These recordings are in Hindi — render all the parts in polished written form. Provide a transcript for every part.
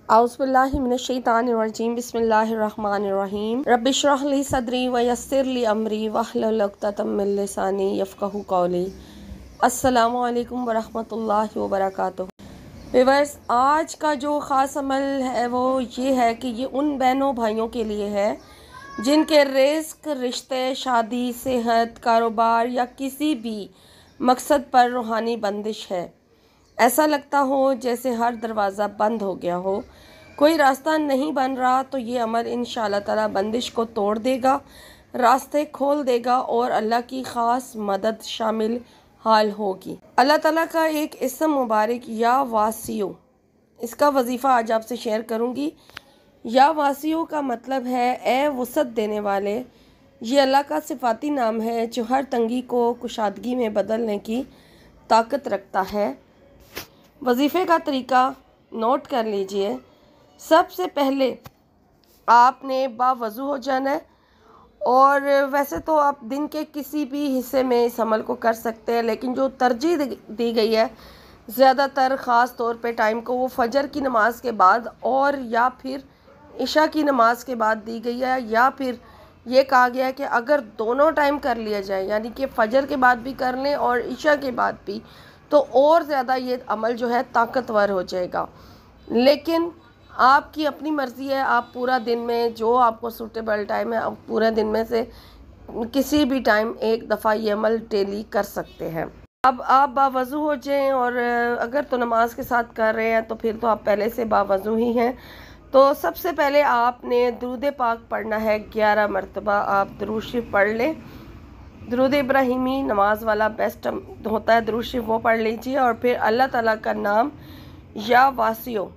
औज़ुबिल्लाहि मिनश्शैतानिर्रजीम बिस्मिल्लाहिर्रहमानिर्रहीम रब्बिश्रह ली सदरी व यस्सिर ली अमरी वहलुल उक़दतम मिन लिसानी यफ़क़हू क़ौली। अस्सलामु अलैकुम वरहमतुल्लाहि वबरकातुहू। व्यूअर्स, आज का जो ख़ास अमल है वो ये है कि ये उन बहनों भाइयों के लिए है जिनके रिज़्क़, रिश्ते, शादी, सेहत, कारोबार या किसी भी मकसद पर रूहानी बंदिश है। ऐसा लगता हो जैसे हर दरवाज़ा बंद हो गया हो, कोई रास्ता नहीं बन रहा, तो ये अमल इंशाअल्लाह ताला बंदिश को तोड़ देगा, रास्ते खोल देगा और अल्लाह की ख़ास मदद शामिल हाल होगी। अल्लाह ताला का एक इस्म मुबारक या वासियो, इसका वजीफ़ा आज आपसे शेयर करूँगी। या वासियो का मतलब है ए वसअत देने वाले। ये अल्लाह का सिफाती नाम है जो हर तंगी को कुशादगी में बदलने की ताकत रखता है। वजीफ़े का तरीका नोट कर लीजिए। सबसे पहले आपने बावज़ू हो जाना है, और वैसे तो आप दिन के किसी भी हिस्से में इस अमल को कर सकते हैं, लेकिन जो तरजीह दी गई है ज़्यादातर ख़ास तौर पे टाइम को वो फ़जर की नमाज़ के बाद और या फिर इशा की नमाज़ के बाद दी गई है, या फिर ये कहा गया है कि अगर दोनों टाइम कर लिया जाए, यानी कि फ़जर के बाद भी कर लें और इशा के बाद भी, तो और ज़्यादा ये अमल जो है ताकतवर हो जाएगा। लेकिन आपकी अपनी मर्ज़ी है, आप पूरा दिन में जो आपको सूटेबल टाइम है, आप पूरे दिन में से किसी भी टाइम एक दफ़ा ये अमल डेली कर सकते हैं। अब आप बावज़ू हो जाएं, और अगर तो नमाज के साथ कर रहे हैं तो फिर तो आप पहले से बावज़ू ही हैं। तो सबसे पहले आपने दुरूद पाक पढ़ना है 11 मरतबा। आप दुरूद शरीफ पढ़ लें। दुरूद इब्राहिमी नमाज वाला बेस्ट होता है, दुरूद शरीफ वो पढ़ लीजिए। और फिर अल्लाह ताला का नाम या वासियो,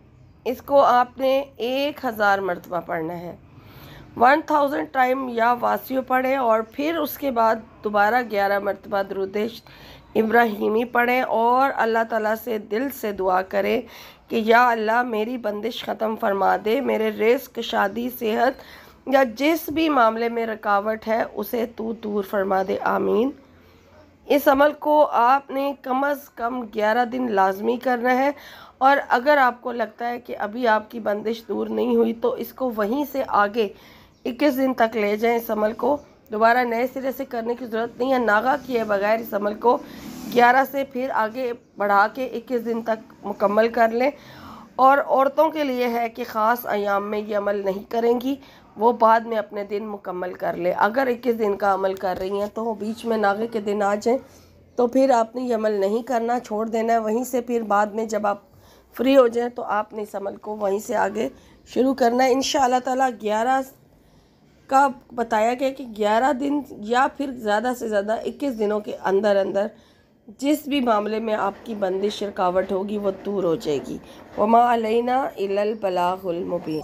इसको आपने 1000 मरतबा पढ़ना है। 1000 टाइम या वासियो पढ़ें, और फिर उसके बाद दोबारा 11 मरतबा दुरूद इब्राहिमी पढ़ें और अल्लाह ताला से दिल से दुआ करें कि या अल्लाह मेरी बंदिश ख़त्म फरमा दे, मेरे रिज़्क़, शादी, सेहत या जिस भी मामले में रुकावट है उसे तू दूर फरमा दे, आमीन। इस अमल को आपने कम अज़ कम 11 दिन लाजमी करना है, और अगर आपको लगता है कि अभी आपकी बंदिश दूर नहीं हुई तो इसको वहीं से आगे 21 दिन तक ले जाएं। इस अमल को दोबारा नए सिरे से करने की ज़रूरत नहीं है। नागा किए बगैर इस अमल को 11 से फिर आगे बढ़ा के 21 दिन तक मुकम्मल कर लें। और औरतों के लिए है कि ख़ास अयाम में ये अमल नहीं करेंगी, वो बाद में अपने दिन मुकम्मल कर ले। अगर 21 दिन का अमल कर रही हैं तो बीच में नागे के दिन आ जाएं तो फिर आपने ये अमल नहीं करना, छोड़ देना है। वहीं से फिर बाद में जब आप फ्री हो जाएं तो आपने इस अमल को वहीं से आगे शुरू करना है। इंशाअल्लाह ताला 11 का बताया गया कि 11 दिन या फिर ज़्यादा से ज़्यादा 21 दिनों के अंदर अंदर जिस भी मामले में आपकी बंदिश रुकावट होगी वो दूर हो जाएगी। वमा अलैना इल्लल बलागुल मुबीन।